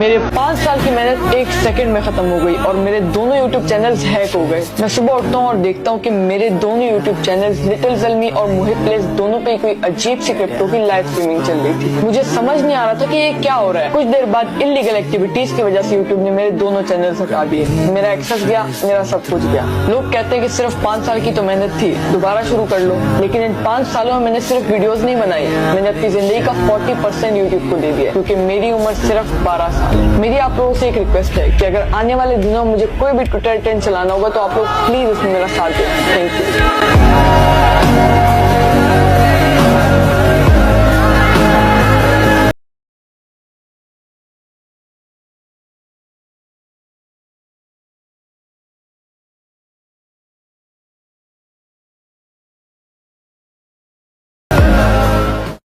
मेरे 5 साल की मेहनत एक सेकंड में खत्म हो गई और मेरे दोनों यूट्यूब चैनल्स हैक हो गए। मैं सुबह उठता हूँ और देखता हूँ कि मेरे दोनों यूट्यूब चैनल्स लिटिल ज़ल्मी और मुहिब प्लेस दोनों पे कोई अजीब सी क्रिप्टो की लाइव स्ट्रीमिंग चल रही थी। मुझे समझ नहीं आ रहा था कि ये क्या हो रहा है। कुछ देर बाद इलीगल एक्टिविटीज की वजह से यूट्यूब ने मेरे दोनों चैनल्स हटा दिए। मेरा एक्सेस गया, मेरा सब कुछ गया। लोग कहते हैं कि सिर्फ 5 साल की तो मेहनत थी, दोबारा शुरू कर लो। लेकिन इन 5 सालों में मैंने सिर्फ वीडियोस नहीं बनाई, मैंने अपनी जिंदगी का 40% यूट्यूब को दे दिया, क्योंकि मेरी उम्र सिर्फ 12 साल। मेरी आप लोगों से एक रिक्वेस्ट है कि अगर आने वाले दिनों में मुझे कोई भी ट्विटर ट्रेंड चलाना होगा तो आप लोग प्लीज उसमें मेरा साथ दें। Thank you.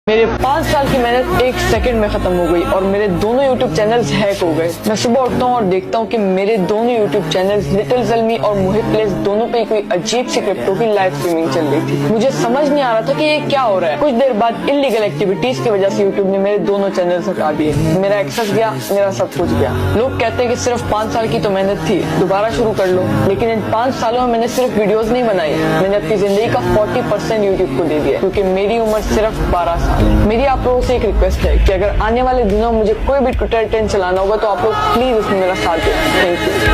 मेरे 5 साल की मेहनत एक सेकंड में खत्म हो गई और मेरे दोनों यूट्यूब चैनल्स हैक हो गए। मैं सुबह उठता हूँ और देखता हूँ कि मेरे दोनों यूट्यूब चैनल्स लिटिल ज़ल्मी और मुहिब प्लेस दोनों पे कोई अजीब सी क्रिप्टो की लाइव स्ट्रीमिंग चल रही थी। मुझे समझ नहीं आ रहा था कि ये क्या हो रहा है। कुछ देर बाद इलीगल एक्टिविटीज की वजह से यूट्यूब ने मेरे दोनों चैनल्स हटा दिए। मेरा एक्सेस गया, मेरा सब कुछ गया। लोग कहते हैं कि सिर्फ 5 साल की तो मेहनत थी, दोबारा शुरू कर लो। लेकिन इन 5 सालों में मैंने सिर्फ वीडियोस नहीं बनाई, मैंने अपनी जिंदगी का 40% यूट्यूब को दे दिया, क्योंकि मेरी उम्र सिर्फ 12 साल। मेरी आप लोगों से एक रिक्वेस्ट है कि अगर आने वाले दिनों में मुझे कोई भी ट्विटर ट्रेंड चलाना होगा तो आप लोग प्लीज उसमें मेरा साथ दें। Thank you.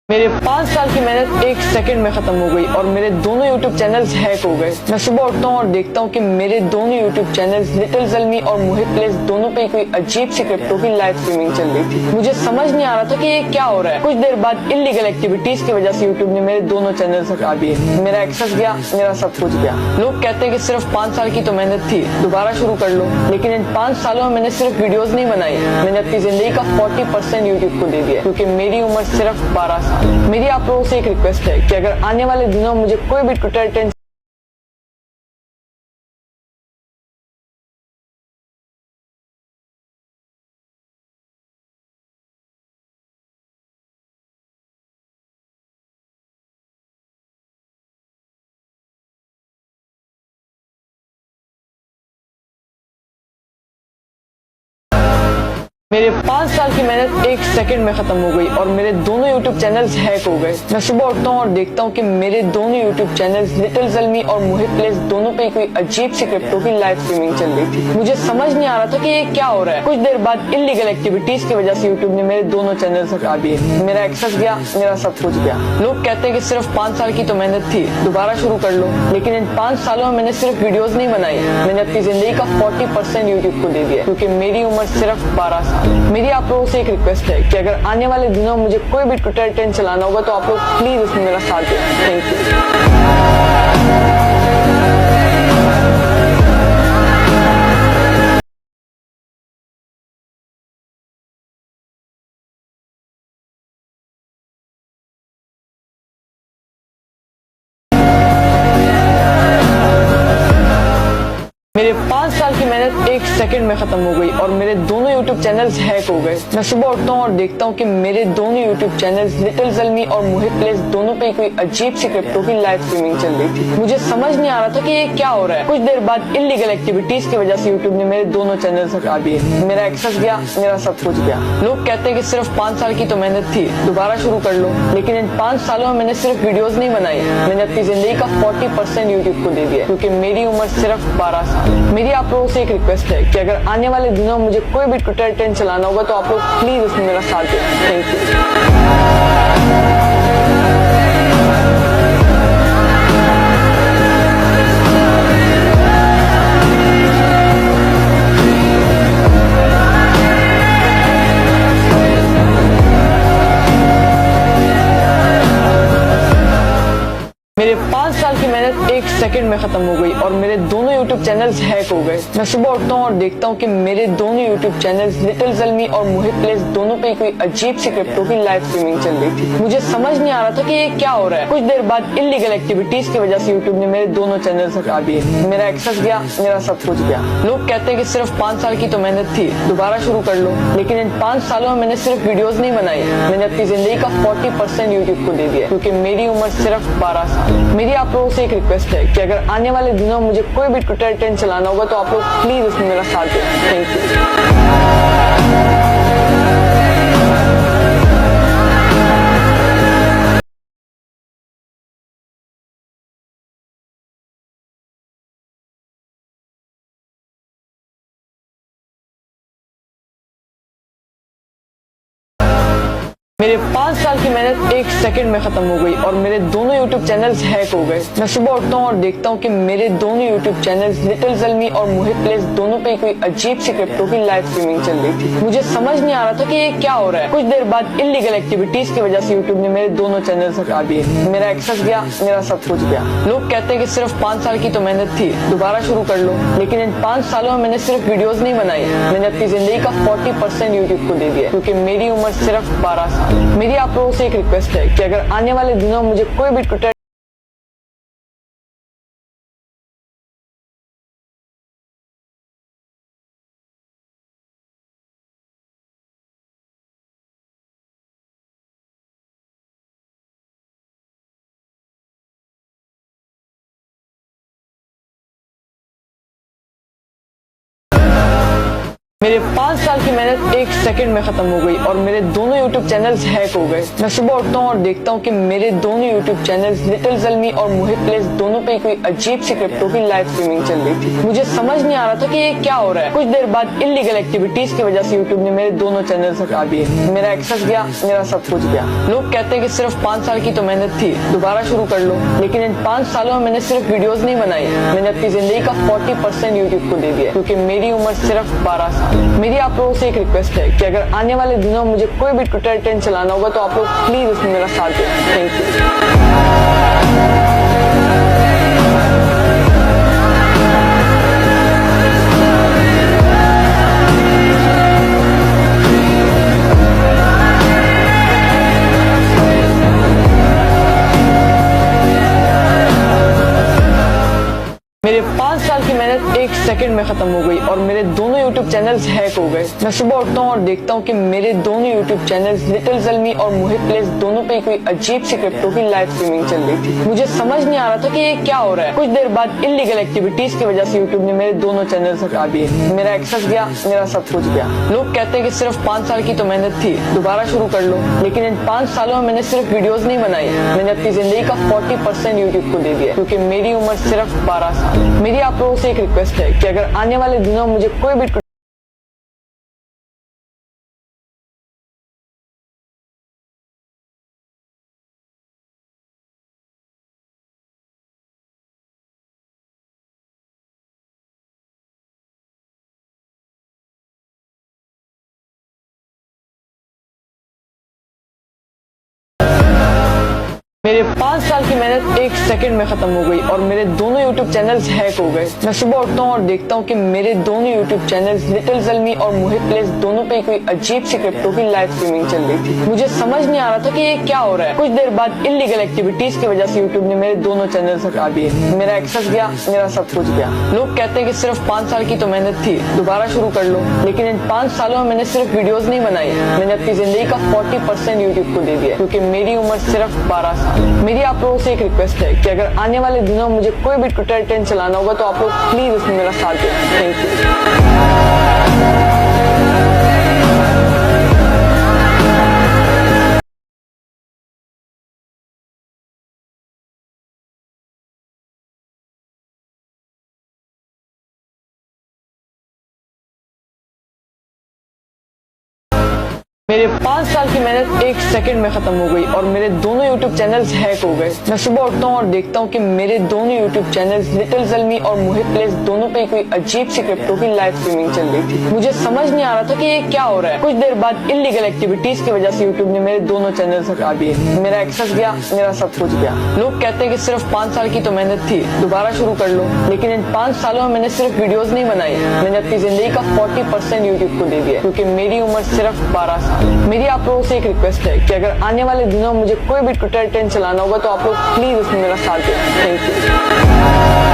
मेरे 5 साल की मेहनत एक सेकंड में खत्म हो गई और मेरे दोनों यूट्यूब चैनल्स हैक हो गए। मैं सुबह उठता हूँ और देखता हूँ कि मेरे दोनों यूट्यूब चैनल्स लिटिल ज़ल्मी और मुहिब प्लेस दोनों पे कोई अजीब सी क्रिप्टो की लाइव स्ट्रीमिंग चल रही थी। मुझे समझ नहीं आ रहा था कि ये क्या हो रहा है। कुछ देर बाद इलीगल एक्टिविटीज की वजह से यूट्यूब ने मेरे दोनों चैनल्स हटा दिए। मेरा एक्सेस गया, मेरा सब कुछ गया। लोग कहते हैं कि सिर्फ 5 साल की तो मेहनत थी, दोबारा शुरू कर लो। लेकिन इन 5 सालों में मैंने सिर्फ वीडियोस नहीं बनाई, मैंने अपनी जिंदगी का 40% यूट्यूब को दे दिया, क्योंकि मेरी उम्र सिर्फ 12 साल। मेरी आप लोगों से एक रिक्वेस्ट है कि अगर आने वाले दिनों में मुझे कोई भी ट्विटर ट्रेंड मेरे 5 साल की मेहनत एक सेकंड में खत्म हो गई और मेरे दोनों यूट्यूब चैनल्स हैक हो गए। मैं सुबह उठता हूँ और देखता हूँ कि मेरे दोनों यूट्यूब चैनल्स लिटिल ज़ल्मी और मुहिब प्लेस दोनों पे कोई अजीब सी क्रिप्टो की लाइव स्ट्रीमिंग चल रही थी। मुझे समझ नहीं आ रहा था कि ये क्या हो रहा है। कुछ देर बाद इलीगल एक्टिविटीज की वजह से यूट्यूब ने मेरे दोनों चैनल्स हटा दिए। मेरा एक्सेस गया, मेरा सब कुछ गया। लोग कहते हैं कि सिर्फ 5 साल की तो मेहनत थी, दोबारा शुरू कर लो। लेकिन इन 5 सालों में मैंने सिर्फ वीडियोस नहीं बनाई, मैंने अपनी जिंदगी का 40% यूट्यूब को दे दिया, क्योंकि मेरी उम्र सिर्फ 12 साल। मेरी आप लोगों से एक रिक्वेस्ट है कि अगर आने वाले दिनों में मुझे कोई भी ट्विटर ट्रेंड चलाना होगा तो आप लोग प्लीज उसमें मेरा साथ दें। Thank you. मेरे 5 साल की मेहनत एक सेकंड में खत्म हो गई और मेरे दोनों यूट्यूब चैनल्स हैक हो गए। मैं सुबह उठता हूँ और देखता हूँ कि मेरे दोनों यूट्यूब चैनल्स लिटिल ज़ल्मी और मुहिब प्लेस दोनों पे कोई अजीब सी क्रिप्टो की लाइव स्ट्रीमिंग चल रही थी। मुझे समझ नहीं आ रहा था कि ये क्या हो रहा है। कुछ देर बाद इलीगल एक्टिविटीज की वजह से यूट्यूब ने मेरे दोनों चैनल्स हटा दिए। मेरा एक्सेस गया, मेरा सब कुछ गया। लोग कहते हैं कि सिर्फ 5 साल की तो मेहनत थी, दोबारा शुरू कर लो। लेकिन इन 5 सालों में मैंने सिर्फ वीडियोस नहीं बनाई, मैंने अपनी जिंदगी का 40% यूट्यूब को दे दिया, क्योंकि मेरी उम्र सिर्फ 12 साल। मेरी आप लोगों से एक रिक्वेस्ट है कि अगर आने वाले दिनों में मुझे कोई भी ट्विटर ट्रेंड चलाना होगा तो आप लोग प्लीज उसमें मेरा साथ दें। Thank you. मेरे 5 5 साल की मेहनत एक सेकंड में खत्म हो गई और मेरे दोनों यूट्यूब चैनल्स हैक हो गए। मैं सुबह उठता हूँ और देखता हूँ कि मेरे दोनों यूट्यूब चैनल्स लिटिल जल्मी और मोहित प्लेस दोनों पे कोई अजीब सी क्रिप्टो की लाइव स्ट्रीमिंग चल रही थी। मुझे समझ नहीं आ रहा था कि ये क्या हो रहा है। कुछ देर बाद इलीगल एक्टिविटीज की वजह से यूट्यूब ने मेरे दोनों चैनल्स हटा दिए। मेरा एक्सेस गया, मेरा सब कुछ गया। लोग कहते हैं कि सिर्फ 5 साल की तो मेहनत थी, दोबारा शुरू कर लो। लेकिन इन 5 सालों में मैंने सिर्फ वीडियोस नहीं बनाई, मैंने अपनी जिंदगी का 40% यूट्यूब को दे दिया, क्योंकि मेरी उम्र सिर्फ 12 साल। मेरी आप लोगों से एक रिक्वेस्ट है कि अगर आने वाले दिनों में मुझे कोई भी ट्विटर ट्रेंड चलाना होगा तो आप लोग प्लीज उसमें मेरा साथ दें। Thank you. मेरे 5 साल की मेहनत एक सेकंड में खत्म हो गई और मेरे दोनों यूट्यूब चैनल्स हैक हो गए। मैं सुबह उठता हूँ और देखता हूँ कि मेरे दोनों यूट्यूब चैनल्स लिटिल जल्मी और मोहित प्लेस दोनों पे कोई अजीब सी क्रिप्टो की लाइव स्ट्रीमिंग चल रही थी। मुझे समझ नहीं आ रहा था कि ये क्या हो रहा है। कुछ देर बाद इलीगल एक्टिविटीज की वजह से यूट्यूब ने मेरे दोनों चैनल्स हटा दिए। मेरा एक्सेस गया, मेरा सब कुछ गया। लोग कहते हैं कि सिर्फ 5 साल की तो मेहनत थी, दोबारा शुरू कर लो। लेकिन इन 5 सालों में मैंने सिर्फ वीडियोस नहीं बनाई, मैंने अपनी जिंदगी का 40% यूट्यूब को दे दिया, क्योंकि मेरी उम्र सिर्फ 12 साल। मेरी आप लोगों से एक रिक्वेस्ट है कि अगर आने वाले दिनों में मुझे कोई भी ट्विटर मेरे 5 साल की मेहनत एक सेकंड में खत्म हो गई और मेरे दोनों यूट्यूब चैनल्स हैक हो गए। मैं सुबह उठता हूँ और देखता हूँ कि मेरे दोनों यूट्यूब चैनल्स लिटिल जल्मी और मोहित प्लेस दोनों पे कोई अजीब सी क्रिप्टो की लाइव स्ट्रीमिंग चल रही थी। मुझे समझ नहीं आ रहा था कि ये क्या हो रहा है। कुछ देर बाद इलीगल एक्टिविटीज की वजह से यूट्यूब ने मेरे दोनों चैनल्स हटा दिए। मेरा एक्सेस गया, मेरा सब कुछ गया। लोग कहते हैं कि सिर्फ 5 साल की तो मेहनत थी, दोबारा शुरू कर लो। लेकिन इन 5 सालों में मैंने सिर्फ वीडियोस नहीं बनाई, मैंने अपनी जिंदगी का 40% यूट्यूब को दे दिया, क्योंकि मेरी उम्र सिर्फ 12 साल। मेरी आप लोगों से एक रिक्वेस्ट है कि अगर आने वाले दिनों में मुझे कोई भी ट्विटर ट्रेंड चलाना होगा तो आप लोग प्लीज उसमें मेरा साथ दें। Thank you. मेरे 5 साल की मेहनत एक सेकंड में खत्म हो गई और मेरे दोनों यूट्यूब चैनल्स हैक हो गए। मैं सुबह उठता हूँ और देखता हूँ कि मेरे दोनों यूट्यूब चैनल्स लिटिल जल्मी और मोहित प्लेस दोनों पे कोई अजीब सी क्रिप्टो की लाइव स्ट्रीमिंग चल रही थी। मुझे समझ नहीं आ रहा था कि ये क्या हो रहा है। कुछ देर बाद इलीगल एक्टिविटीज की वजह से यूट्यूब ने मेरे दोनों चैनल्स हटा दिए। मेरा एक्सेस गया, मेरा सब कुछ गया। लोग कहते हैं कि सिर्फ 5 साल की तो मेहनत थी, दोबारा शुरू कर लो। लेकिन इन 5 सालों में मैंने सिर्फ वीडियोस नहीं बनाई, मैंने अपनी जिंदगी का 40% यूट्यूब को दे दिया, क्योंकि मेरी उम्र सिर्फ 12 साल। मेरी आप लोगों से एक रिक्वेस्ट है कि अगर आने वाले दिनों में मुझे कोई भी मेरे 5 साल की मेहनत एक सेकंड में खत्म हो गई और मेरे दोनों यूट्यूब चैनल्स हैक हो गए। मैं सुबह उठता हूँ और देखता हूँ कि मेरे दोनों यूट्यूब चैनल्स लिटिल जल्मी और मोहित प्लेस दोनों पे कोई अजीब सी क्रिप्टो की लाइव स्ट्रीमिंग चल रही थी। मुझे समझ नहीं आ रहा था कि ये क्या हो रहा है। कुछ देर बाद इलीगल एक्टिविटीज की वजह से यूट्यूब ने मेरे दोनों चैनल्स हटा दिए। मेरा एक्सेस गया, मेरा सब कुछ गया। लोग कहते हैं कि सिर्फ 5 साल की तो मेहनत थी, दोबारा शुरू कर लो। लेकिन इन 5 सालों में मैंने सिर्फ वीडियोस नहीं बनाई, मैंने अपनी जिंदगी का 40% यूट्यूब को दे दिया, क्योंकि मेरी उम्र सिर्फ 12 साल। मेरी आप लोगों से एक रिक्वेस्ट है कि अगर आने वाले दिनों में मुझे कोई भी ट्विटर ट्रेंड चलाना होगा तो आप लोग प्लीज उसमें मेरा साथ दें। Thank you. मेरे 5 साल की मेहनत एक सेकंड में खत्म हो गई और मेरे दोनों यूट्यूब चैनल्स हैक हो गए। मैं सुबह उठता हूँ और देखता हूँ कि मेरे दोनों यूट्यूब चैनल्स लिटिल जल्मी और मुहित प्लेस दोनों पे कोई अजीब सी क्रिप्टो की लाइव स्ट्रीमिंग चल रही थी। मुझे समझ नहीं आ रहा था कि ये क्या हो रहा है। कुछ देर बाद इलीगल एक्टिविटीज की वजह से यूट्यूब ने मेरे दोनों चैनल्स हटा दिए। मेरा एक्सेस गया, मेरा सब कुछ गया। लोग कहते हैं कि सिर्फ 5 साल की तो मेहनत थी, दोबारा शुरू कर लो, लेकिन इन 5 सालों में मैंने सिर्फ वीडियोस नहीं बनाई, मैंने अपनी जिंदगी का 40% यूट्यूब को दे दिया, क्योंकि मेरी उम्र सिर्फ 12 साल है। मेरी आप लोगों से एक रिक्वेस्ट है कि अगर आने वाले दिनों में मुझे कोई भी ट्विटर ट्रेंड चलाना होगा तो आप लोग प्लीज उसमें मेरा साथ दें। Thank you.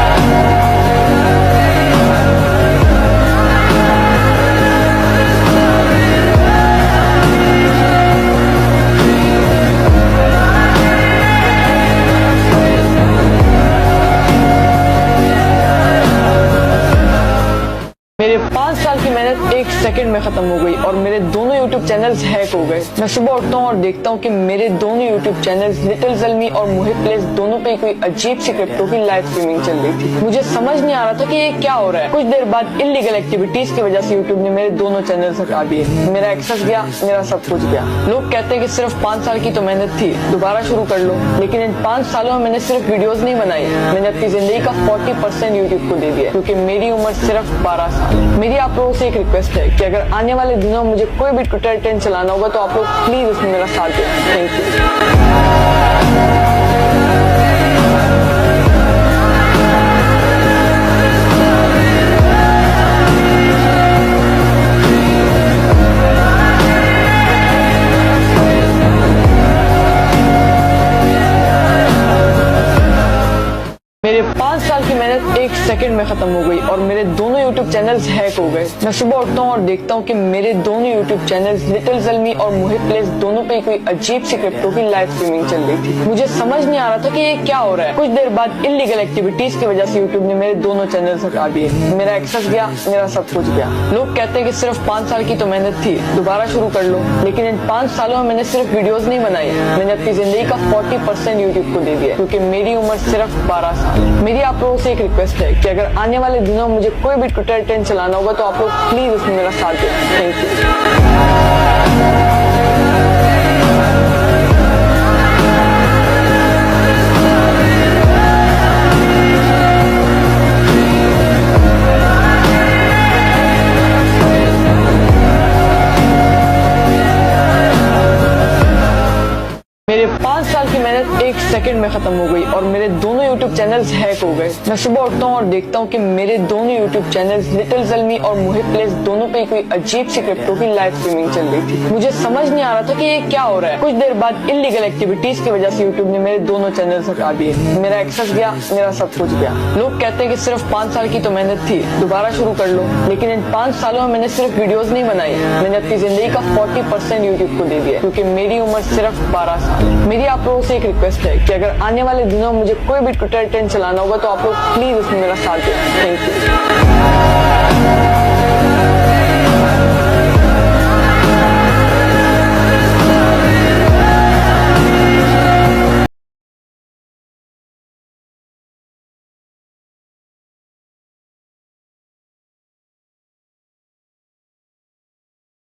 मेरे 5 साल की मेहनत एक सेकंड में खत्म हो गई और मेरे दोनों यूट्यूब चैनल्स हैक हो गए। मैं सुबह उठता हूँ और देखता हूँ कि मेरे दोनों यूट्यूब चैनल्स लिटिल जल्मी और मुहित प्लेस दोनों पे कोई अजीब सी क्रिप्टो की लाइव स्ट्रीमिंग चल रही थी। मुझे समझ नहीं आ रहा था कि ये क्या हो रहा है। कुछ देर बाद इलीगल एक्टिविटीज की वजह से यूट्यूब ने मेरे दोनों चैनल्स हटा दिए। मेरा एक्सेस गया, मेरा सब कुछ गया। लोग कहते हैं कि सिर्फ 5 साल की तो मेहनत थी, दोबारा शुरू कर लो, लेकिन इन 5 सालों में मैंने सिर्फ वीडियोस नहीं बनाई, मैंने अपनी जिंदगी का 40% यूट्यूब को दे दिया, क्योंकि मेरी उम्र सिर्फ 12 साल है। मेरी आप लोगों से एक रिक्वेस्ट है कि अगर आने वाले दिनों में मुझे कोई भी ट्विटर ट्रेंड चलाना होगा तो आप लोग प्लीज उसमें मेरा साथ दें। Thank you. मेरे 5 साल की मेहनत एक सेकंड में खत्म हो गई और मेरे दोनों यूट्यूब चैनल्स हैक हो गए। मैं सुबह उठता हूँ और देखता हूँ कि मेरे दोनों यूट्यूब चैनल्स लिटिल जल्मी और मुहित प्लेस दोनों पे कोई अजीब सी क्रिप्टो की लाइव स्ट्रीमिंग चल रही थी। मुझे समझ नहीं आ रहा था कि ये क्या हो रहा है। कुछ देर बाद इलीगल एक्टिविटीज की वजह से यूट्यूब ने मेरे दोनों चैनल्स हटा दिए। मेरा एक्सेस गया, मेरा सब कुछ गया। लोग कहते हैं कि सिर्फ 5 साल की तो मेहनत थी, दोबारा शुरू कर लो, लेकिन इन 5 सालों में मैंने सिर्फ वीडियोस नहीं बनाई, मैंने अपनी जिंदगी का 40% यूट्यूब को दे दिया, क्योंकि मेरी उम्र सिर्फ 12 साल है। मेरी आप लोगों से एक रिक्वेस्ट है कि अगर आने वाले दिनों में मुझे कोई भी ट्विटर ट्रेंड चलाना होगा तो आप लोग प्लीज उसमें मेरा साथ दें। Thank you. मेरे 5 साल की मेहनत एक सेकंड में खत्म हो गई और मेरे दोनों यूट्यूब चैनल्स हैक हो गए। मैं सुबह उठता हूँ और देखता हूँ कि मेरे दोनों यूट्यूब चैनल्स लिटिल जल्मी और मुहित प्लेस दोनों पे कोई अजीब सी क्रिप्टो की लाइव स्ट्रीमिंग चल रही थी। मुझे समझ नहीं आ रहा था कि ये क्या हो रहा है। कुछ देर बाद इलीगल एक्टिविटीज की वजह से यूट्यूब ने मेरे दोनों चैनल्स हटा दिए। मेरा एक्सेस गया, मेरा सब कुछ गया। लोग कहते हैं कि सिर्फ 5 साल की तो मेहनत थी, दोबारा शुरू कर लो, लेकिन इन 5 सालों में मैंने सिर्फ वीडियोस नहीं बनाई, मैंने अपनी जिंदगी का 40% यूट्यूब को दे दिया, क्योंकि मेरी उम्र सिर्फ 12 साल है। मेरी आप लोगों से एक रिक्वेस्ट है कि अगर आने वाले दिनों में मुझे कोई भी ट्विटर ट्रेंड चलाना होगा तो आप लोग प्लीज उसमें मेरा साथ दें। Thank you.